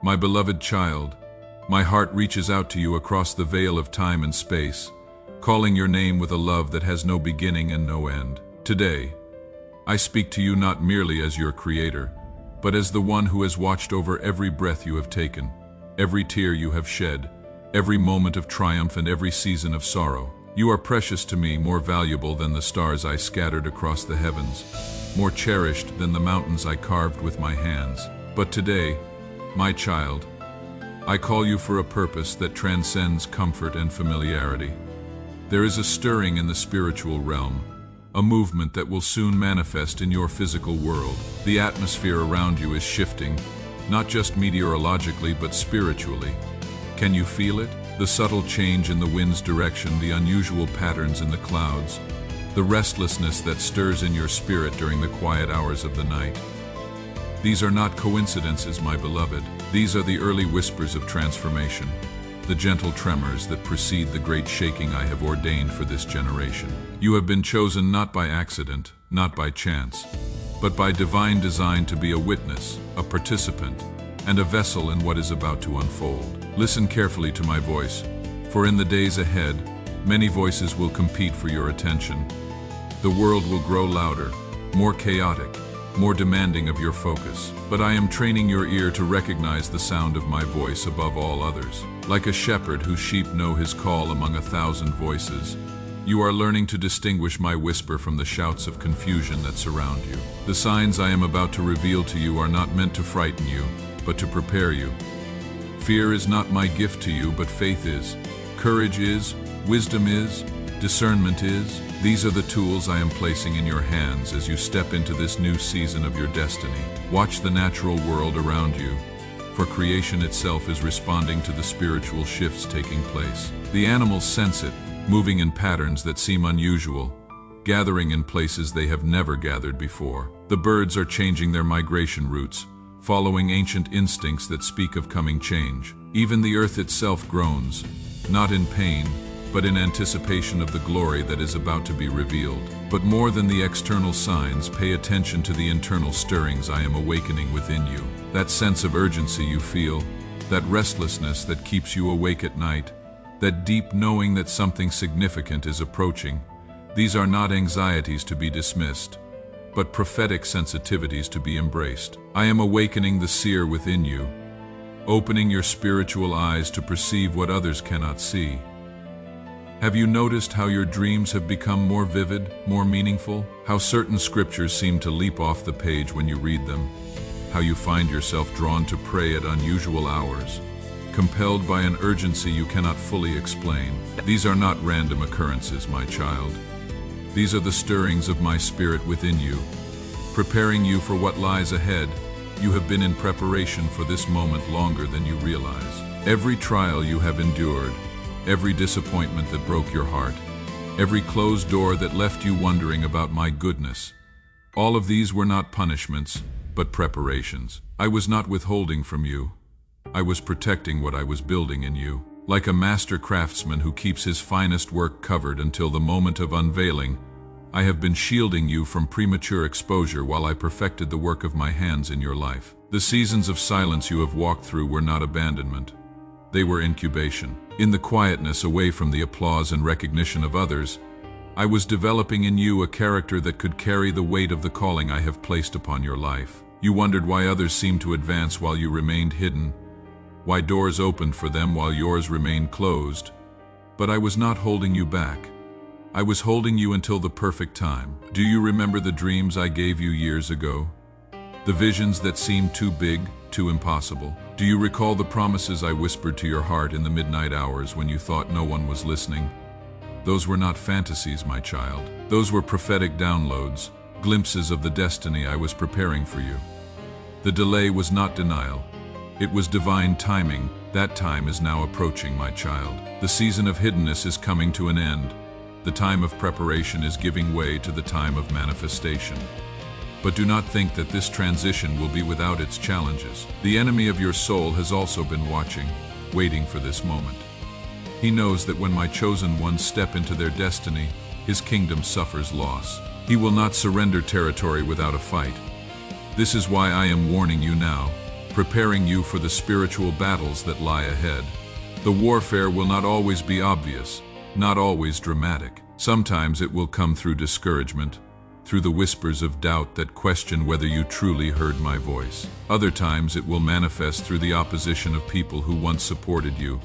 My beloved child, my heart reaches out to you across the veil of time and space, calling your name with a love that has no beginning and no end. Today, I speak to you not merely as your creator, but as the one who has watched over every breath you have taken, every tear you have shed, every moment of triumph and every season of sorrow. You are precious to me, more valuable than the stars I scattered across the heavens, more cherished than the mountains I carved with my hands. But today, my child, I call you for a purpose that transcends comfort and familiarity. There is a stirring in the spiritual realm, a movement that will soon manifest in your physical world. The atmosphere around you is shifting, not just meteorologically but spiritually. Can you feel it? The subtle change in the wind's direction, the unusual patterns in the clouds, the restlessness that stirs in your spirit during the quiet hours of the night. These are not coincidences, my beloved. These are the early whispers of transformation, the gentle tremors that precede the great shaking I have ordained for this generation. You have been chosen not by accident, not by chance, but by divine design to be a witness, a participant, and a vessel in what is about to unfold. Listen carefully to my voice, for in the days ahead, many voices will compete for your attention. The world will grow louder, more chaotic, more demanding of your focus. But I am training your ear to recognize the sound of my voice above all others. Like a shepherd whose sheep know his call among 1,000 voices, you are learning to distinguish my whisper from the shouts of confusion that surround you. The signs I am about to reveal to you are not meant to frighten you, but to prepare you. Fear is not my gift to you, but faith is. Courage is, wisdom is, discernment is. These are the tools I am placing in your hands as you step into this new season of your destiny. Watch the natural world around you, for creation itself is responding to the spiritual shifts taking place. The animals sense it, moving in patterns that seem unusual, gathering in places they have never gathered before. The birds are changing their migration routes, following ancient instincts that speak of coming change. Even the earth itself groans, not in pain, but in anticipation of the glory that is about to be revealed. But more than the external signs, pay attention to the internal stirrings I am awakening within you. That sense of urgency you feel, that restlessness that keeps you awake at night, that deep knowing that something significant is approaching. These are not anxieties to be dismissed, but prophetic sensitivities to be embraced. I am awakening the seer within you, opening your spiritual eyes to perceive what others cannot see. Have you noticed how your dreams have become more vivid, more meaningful? How certain scriptures seem to leap off the page when you read them? How you find yourself drawn to pray at unusual hours, compelled by an urgency you cannot fully explain? These are not random occurrences, my child. These are the stirrings of my spirit within you, preparing you for what lies ahead. You have been in preparation for this moment longer than you realize. Every trial you have endured, every disappointment that broke your heart, every closed door that left you wondering about my goodness, all of these were not punishments, but preparations. I was not withholding from you. I was protecting what I was building in you. Like a master craftsman who keeps his finest work covered until the moment of unveiling, I have been shielding you from premature exposure while I perfected the work of my hands in your life. The seasons of silence you have walked through were not abandonment. They were incubation. In the quietness, away from the applause and recognition of others, I was developing in you a character that could carry the weight of the calling I have placed upon your life. You wondered why others seemed to advance while you remained hidden, why doors opened for them while yours remained closed. But I was not holding you back. I was holding you until the perfect time. Do you remember the dreams I gave you years ago? The visions that seemed too big, too impossible? Do you recall the promises I whispered to your heart in the midnight hours when you thought no one was listening? Those were not fantasies, my child. Those were prophetic downloads, glimpses of the destiny I was preparing for you. The delay was not denial. It was divine timing. That time is now approaching, my child. The season of hiddenness is coming to an end. The time of preparation is giving way to the time of manifestation. But do not think that this transition will be without its challenges. The enemy of your soul has also been watching, waiting for this moment. He knows that when my chosen ones step into their destiny, his kingdom suffers loss. He will not surrender territory without a fight. This is why I am warning you now. preparing you for the spiritual battles that lie ahead. The warfare will not always be obvious, not always dramatic. Sometimes it will come through discouragement, through the whispers of doubt that question whether you truly heard my voice. Other times it will manifest through the opposition of people who once supported you,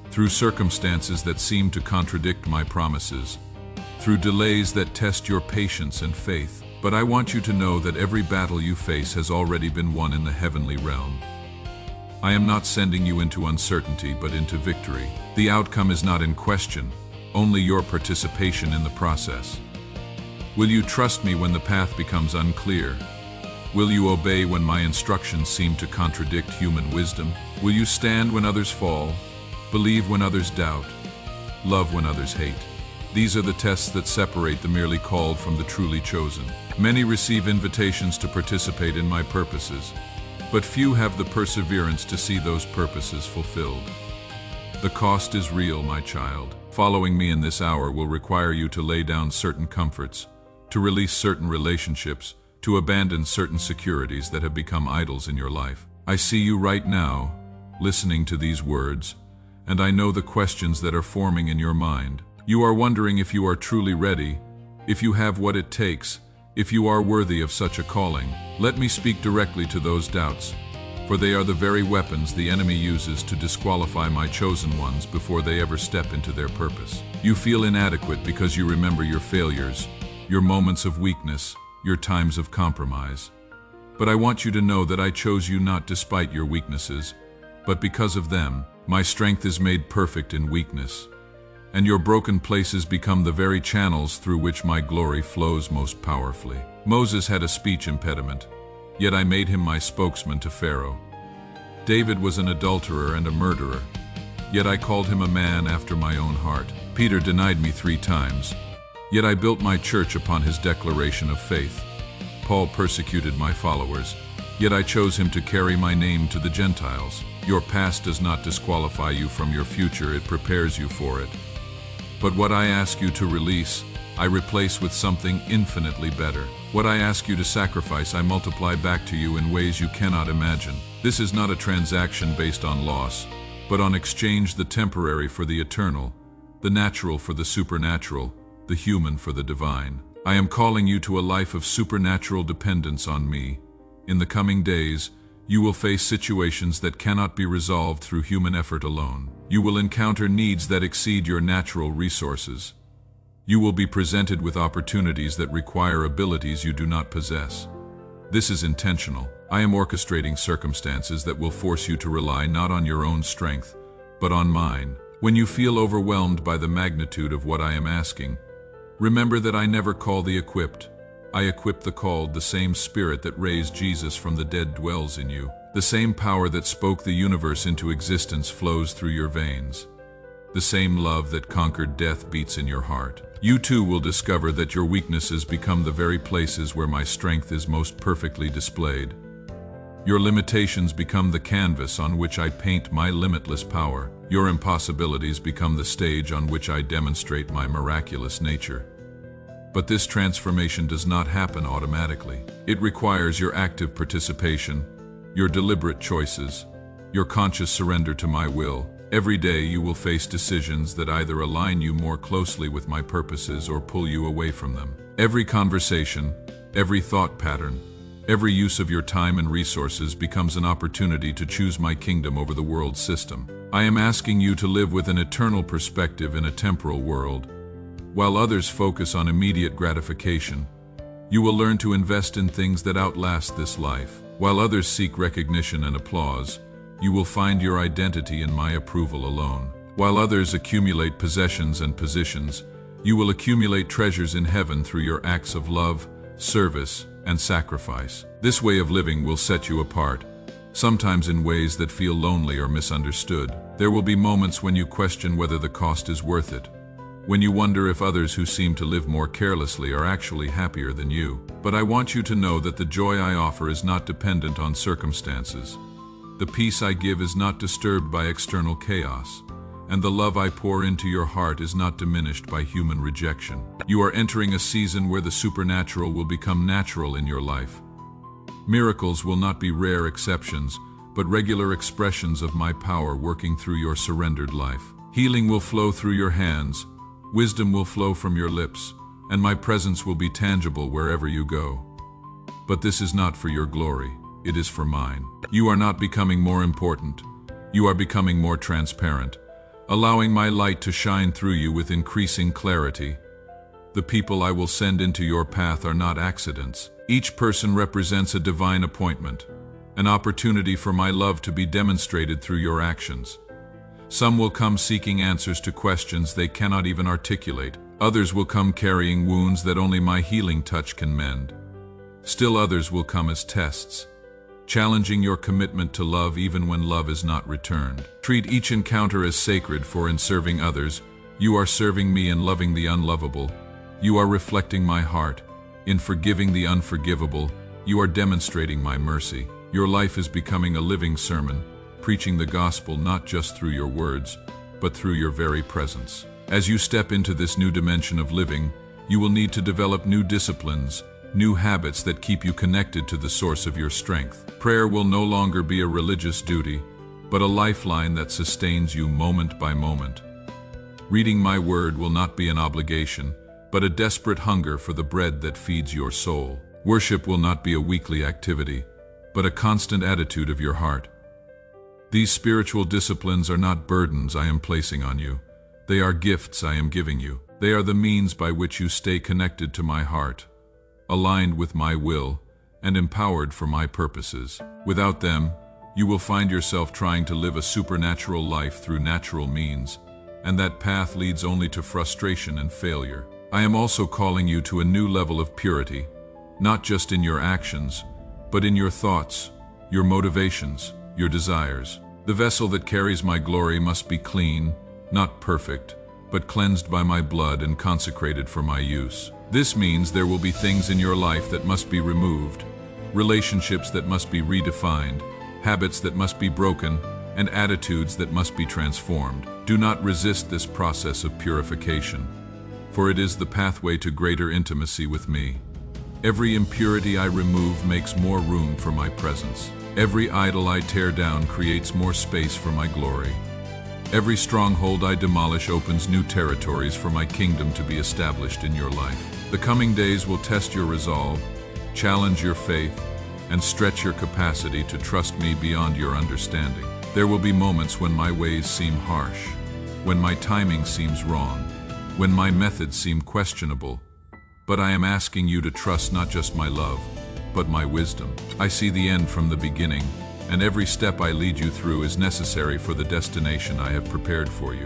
through circumstances that seem to contradict my promises, through delays that test your patience and faith. But I want you to know that every battle you face has already been won in the heavenly realm. I am not sending you into uncertainty, but into victory. The outcome is not in question, only your participation in the process. Will you trust me when the path becomes unclear? Will you obey when my instructions seem to contradict human wisdom? Will you stand when others fall, believe when others doubt, love when others hate? These are the tests that separate the merely called from the truly chosen. Many receive invitations to participate in my purposes, but few have the perseverance to see those purposes fulfilled. The cost is real, my child. Following me in this hour will require you to lay down certain comforts, to release certain relationships, to abandon certain securities that have become idols in your life. I see you right now, listening to these words, and I know the questions that are forming in your mind. You are wondering if you are truly ready, if you have what it takes, if you are worthy of such a calling. Let me speak directly to those doubts, for they are the very weapons the enemy uses to disqualify my chosen ones before they ever step into their purpose. You feel inadequate because you remember your failures, your moments of weakness, your times of compromise. But I want you to know that I chose you not despite your weaknesses, but because of them. My strength is made perfect in weakness, and your broken places become the very channels through which my glory flows most powerfully. Moses had a speech impediment, yet I made him my spokesman to Pharaoh. David was an adulterer and a murderer, yet I called him a man after my own heart. Peter denied me 3 times, yet I built my church upon his declaration of faith. Paul persecuted my followers, yet I chose him to carry my name to the Gentiles. Your past does not disqualify you from your future, it prepares you for it. But what I ask you to release, I replace with something infinitely better. What I ask you to sacrifice, I multiply back to you in ways you cannot imagine. This is not a transaction based on loss, but on exchange the temporary for the eternal, the natural for the supernatural, the human for the divine. I am calling you to a life of supernatural dependence on me. In the coming days, you will face situations that cannot be resolved through human effort alone. You will encounter needs that exceed your natural resources. You will be presented with opportunities that require abilities you do not possess. This is intentional. I am orchestrating circumstances that will force you to rely not on your own strength, but on mine. When you feel overwhelmed by the magnitude of what I am asking, remember that I never call the equipped. I equip the called. The same Spirit that raised Jesus from the dead dwells in you. The same power that spoke the universe into existence flows through your veins. The same love that conquered death beats in your heart. You too will discover that your weaknesses become the very places where my strength is most perfectly displayed. Your limitations become the canvas on which I paint my limitless power. Your impossibilities become the stage on which I demonstrate my miraculous nature. But this transformation does not happen automatically. It requires your active participation, your deliberate choices, your conscious surrender to my will. Every day you will face decisions that either align you more closely with my purposes or pull you away from them. Every conversation, every thought pattern, every use of your time and resources becomes an opportunity to choose my kingdom over the world system. I am asking you to live with an eternal perspective in a temporal world. While others focus on immediate gratification, you will learn to invest in things that outlast this life. While others seek recognition and applause, you will find your identity in my approval alone. While others accumulate possessions and positions, you will accumulate treasures in heaven through your acts of love, service, and sacrifice. This way of living will set you apart, sometimes in ways that feel lonely or misunderstood. There will be moments when you question whether the cost is worth it, when you wonder if others who seem to live more carelessly are actually happier than you. But I want you to know that the joy I offer is not dependent on circumstances. The peace I give is not disturbed by external chaos, and the love I pour into your heart is not diminished by human rejection. You are entering a season where the supernatural will become natural in your life. Miracles will not be rare exceptions, but regular expressions of my power working through your surrendered life. Healing will flow through your hands, wisdom will flow from your lips, and my presence will be tangible wherever you go. But this is not for your glory, it is for mine. You are not becoming more important, you are becoming more transparent, allowing my light to shine through you with increasing clarity. The people I will send into your path are not accidents. Each person represents a divine appointment, an opportunity for my love to be demonstrated through your actions. Some will come seeking answers to questions they cannot even articulate. Others will come carrying wounds that only my healing touch can mend. Still others will come as tests, challenging your commitment to love even when love is not returned. Treat each encounter as sacred, for in serving others, you are serving me in loving the unlovable. You are reflecting my heart. In forgiving the unforgivable, you are demonstrating my mercy. Your life is becoming a living sermon, preaching the gospel not just through your words, but through your very presence. As you step into this new dimension of living, you will need to develop new disciplines, new habits that keep you connected to the source of your strength. Prayer will no longer be a religious duty, but a lifeline that sustains you moment by moment. Reading my word will not be an obligation, but a desperate hunger for the bread that feeds your soul. Worship will not be a weekly activity, but a constant attitude of your heart. These spiritual disciplines are not burdens I am placing on you. They are gifts I am giving you. They are the means by which you stay connected to my heart, aligned with my will, and empowered for my purposes. Without them, you will find yourself trying to live a supernatural life through natural means, and that path leads only to frustration and failure. I am also calling you to a new level of purity, not just in your actions, but in your thoughts, your motivations, your desires. The vessel that carries my glory must be clean, not perfect, but cleansed by my blood and consecrated for my use. This means there will be things in your life that must be removed, relationships that must be redefined, habits that must be broken, and attitudes that must be transformed. Do not resist this process of purification, for it is the pathway to greater intimacy with me. Every impurity I remove makes more room for my presence. Every idol I tear down creates more space for my glory. Every stronghold I demolish opens new territories for my kingdom to be established in your life. The coming days will test your resolve, challenge your faith, and stretch your capacity to trust me beyond your understanding. There will be moments when my ways seem harsh, when my timing seems wrong, when my methods seem questionable, but I am asking you to trust not just my love, but my wisdom. I see the end from the beginning, and every step I lead you through is necessary for the destination I have prepared for you.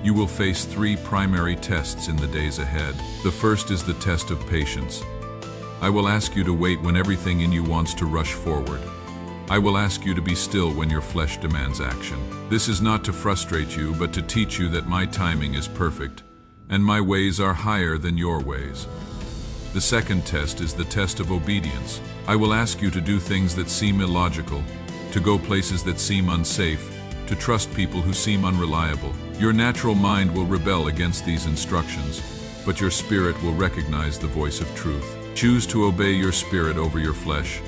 You will face 3 primary tests in the days ahead. The first is the test of patience. I will ask you to wait when everything in you wants to rush forward. I will ask you to be still when your flesh demands action. This is not to frustrate you, but to teach you that my timing is perfect, and my ways are higher than your ways. The second test is the test of obedience. I will ask you to do things that seem illogical, to go places that seem unsafe, to trust people who seem unreliable. Your natural mind will rebel against these instructions, but your spirit will recognize the voice of truth. Choose to obey your spirit over your flesh,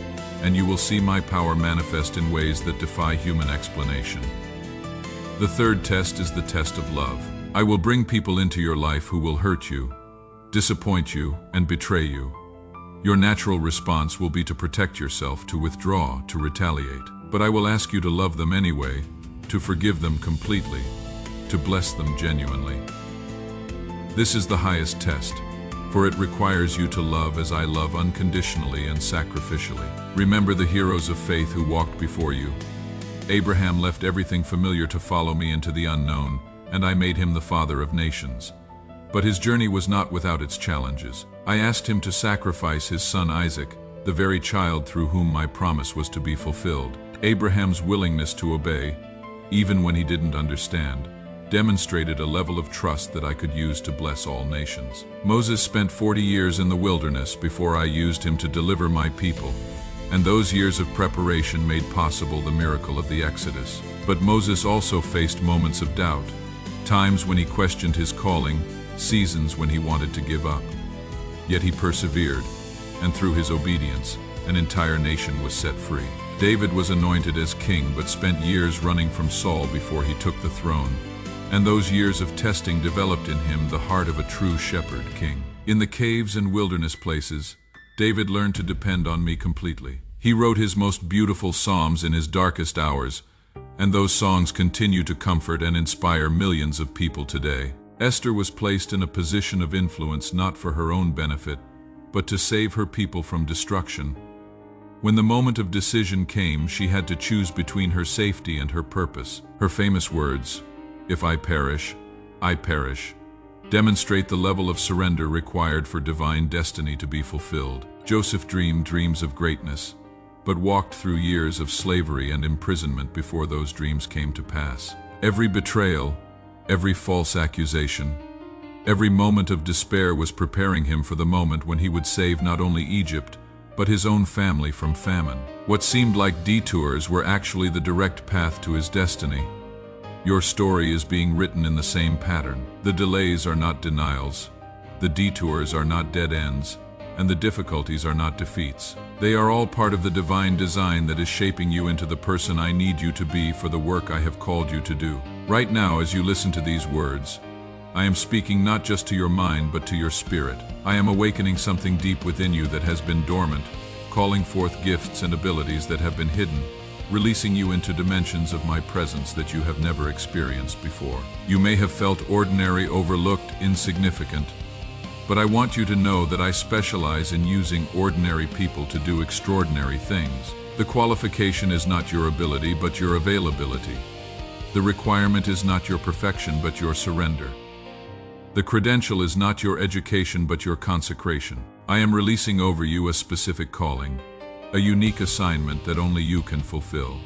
and you will see my power manifest in ways that defy human explanation. The third test is the test of love. I will bring people into your life who will hurt you, disappoint you, and betray you. Your natural response will be to protect yourself, to withdraw, to retaliate. But I will ask you to love them anyway, to forgive them completely, to bless them genuinely. This is the highest test, for it requires you to love as I love, unconditionally and sacrificially. Remember the heroes of faith who walked before you. Abraham left everything familiar to follow me into the unknown, and I made him the father of nations. But his journey was not without its challenges. I asked him to sacrifice his son Isaac, the very child through whom my promise was to be fulfilled. Abraham's willingness to obey, even when he didn't understand, demonstrated a level of trust that I could use to bless all nations. Moses spent 40 years in the wilderness before I used him to deliver my people, and those years of preparation made possible the miracle of the Exodus. But Moses also faced moments of doubt, times when he questioned his calling, seasons when he wanted to give up. Yet he persevered, and through his obedience, an entire nation was set free. David was anointed as king but spent years running from Saul before he took the throne. And those years of testing developed in him the heart of a true shepherd king. In the caves and wilderness places, David learned to depend on me completely. He wrote his most beautiful psalms in his darkest hours, and those songs continue to comfort and inspire millions of people today. Esther was placed in a position of influence not for her own benefit, but to save her people from destruction. When the moment of decision came, she had to choose between her safety and her purpose. Her famous words, "If I perish, demonstrate the level of surrender required for divine destiny to be fulfilled. Joseph dreamed dreams of greatness, but walked through years of slavery and imprisonment before those dreams came to pass. Every betrayal, every false accusation, every moment of despair was preparing him for the moment when he would save not only Egypt, but his own family from famine. What seemed like detours were actually the direct path to his destiny. Your story is being written in the same pattern. The delays are not denials, the detours are not dead ends, and the difficulties are not defeats. They are all part of the divine design that is shaping you into the person I need you to be for the work I have called you to do. Right now, as you listen to these words, I am speaking not just to your mind, but to your spirit. I am awakening something deep within you that has been dormant, calling forth gifts and abilities that have been hidden, releasing you into dimensions of my presence that you have never experienced before. You may have felt ordinary, overlooked, insignificant, but I want you to know that I specialize in using ordinary people to do extraordinary things. The qualification is not your ability, but your availability. The requirement is not your perfection, but your surrender. The credential is not your education, but your consecration. I am releasing over you a specific calling, a unique assignment that only you can fulfill.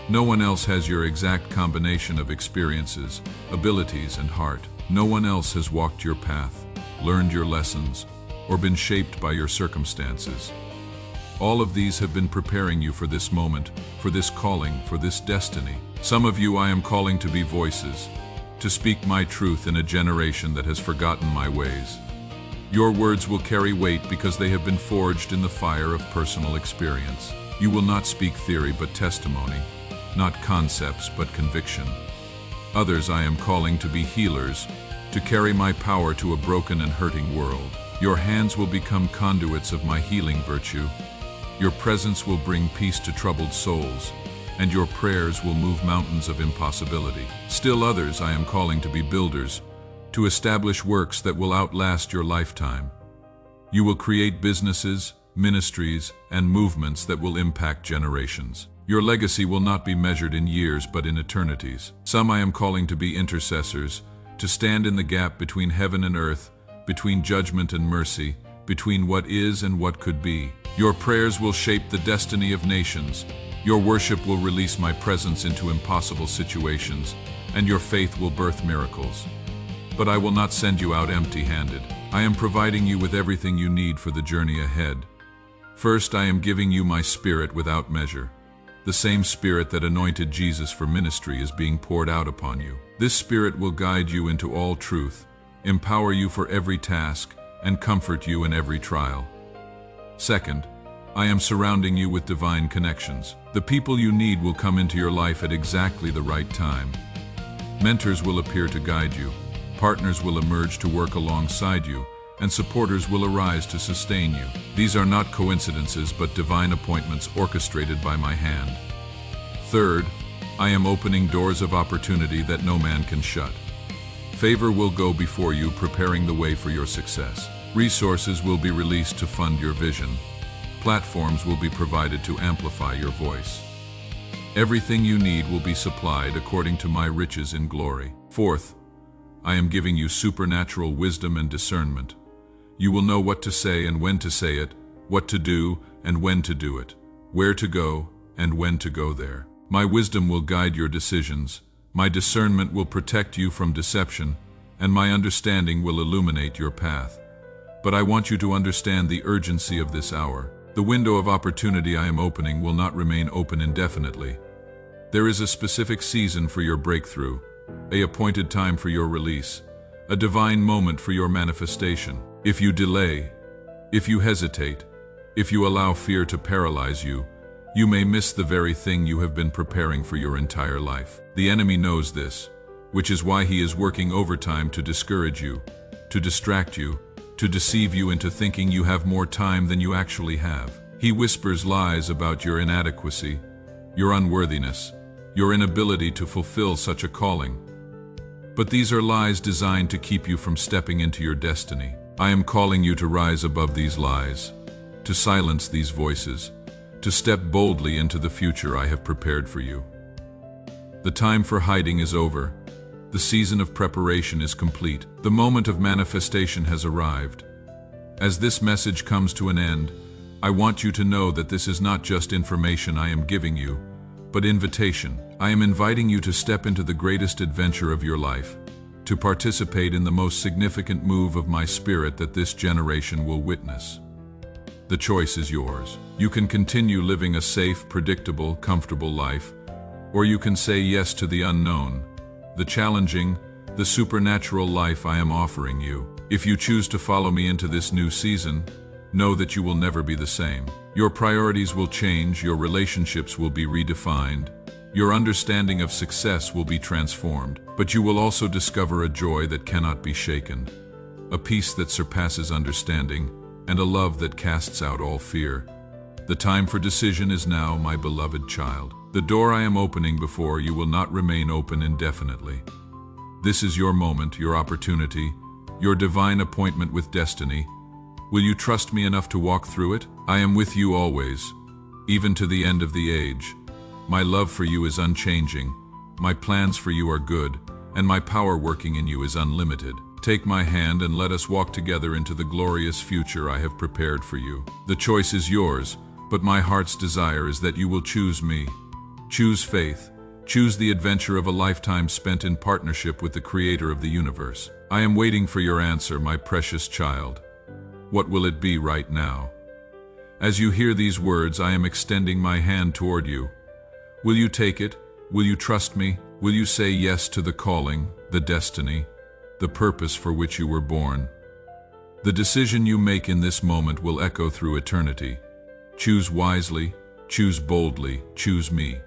No one else has your exact combination of experiences, abilities, and heart. No one else has walked your path, learned your lessons, or been shaped by your circumstances. All of these have been preparing you for this moment, for this calling, for this destiny. Some of you I am calling to be voices, to speak my truth in a generation that has forgotten my ways. Your words will carry weight because they have been forged in the fire of personal experience. You will not speak theory but testimony, not concepts but conviction. Others I am calling to be healers, to carry my power to a broken and hurting world. Your hands will become conduits of my healing virtue. Your presence will bring peace to troubled souls, and your prayers will move mountains of impossibility. Still others I am calling to be builders, to establish works that will outlast your lifetime. You will create businesses, ministries, and movements that will impact generations. Your legacy will not be measured in years but in eternities. Some I am calling to be intercessors, to stand in the gap between heaven and earth, between judgment and mercy, between what is and what could be. Your prayers will shape the destiny of nations. Your worship will release my presence into impossible situations, and your faith will birth miracles. But I will not send you out empty-handed. I am providing you with everything you need for the journey ahead. First, I am giving you my spirit without measure. The same spirit that anointed Jesus for ministry is being poured out upon you. This spirit will guide you into all truth, empower you for every task, and comfort you in every trial. Second, I am surrounding you with divine connections. The people you need will come into your life at exactly the right time. Mentors will appear to guide you, partners will emerge to work alongside you, and supporters will arise to sustain you. These are not coincidences but divine appointments orchestrated by my hand. Third, I am opening doors of opportunity that no man can shut. Favor will go before you, preparing the way for your success. Resources will be released to fund your vision. Platforms will be provided to amplify your voice. Everything you need will be supplied according to my riches in glory. Fourth, I am giving you supernatural wisdom and discernment. You will know what to say and when to say it, what to do and when to do it, where to go and when to go there. My wisdom will guide your decisions, my discernment will protect you from deception, and my understanding will illuminate your path. But I want you to understand the urgency of this hour. The window of opportunity I am opening will not remain open indefinitely. There is a specific season for your breakthrough, an appointed time for your release, a divine moment for your manifestation. If you delay, if you hesitate, if you allow fear to paralyze you, You may miss the very thing you have been preparing for your entire life. The enemy knows this, which is why he is working overtime to discourage you, to distract you, to deceive you into thinking you have more time than you actually have. He whispers lies about your inadequacy, your unworthiness, your inability to fulfill such a calling. But these are lies designed to keep you from stepping into your destiny. I am calling you to rise above these lies, to silence these voices, to step boldly into the future I have prepared for you. The time for hiding is over. The season of preparation is complete. The moment of manifestation has arrived. As this message comes to an end, I want you to know that this is not just information I am giving you, but invitation. I am inviting you to step into the greatest adventure of your life, to participate in the most significant move of my spirit that this generation will witness. The choice is yours. You can continue living a safe, predictable, comfortable life, or you can say yes to the unknown, the challenging, the supernatural life I am offering you. If you choose to follow me into this new season, know that you will never be the same. Your priorities will change, your relationships will be redefined, your understanding of success will be transformed, but you will also discover a joy that cannot be shaken, a peace that surpasses understanding, and a love that casts out all fear. The time for decision is now, my beloved child. The door I am opening before you will not remain open indefinitely. This is your moment, your opportunity, your divine appointment with destiny. Will you trust me enough to walk through it? I am with you always, even to the end of the age. My love for you is unchanging, my plans for you are good, and my power working in you is unlimited. Take my hand and let us walk together into the glorious future I have prepared for you. The choice is yours, but my heart's desire is that you will choose me. Choose faith. Choose the adventure of a lifetime spent in partnership with the Creator of the universe. I am waiting for your answer, my precious child. What will it be right now? As you hear these words, I am extending my hand toward you. Will you take it? Will you trust me? Will you say yes to the calling, the destiny, the purpose for which you were born? The decision you make in this moment will echo through eternity. Choose wisely, choose boldly, choose me.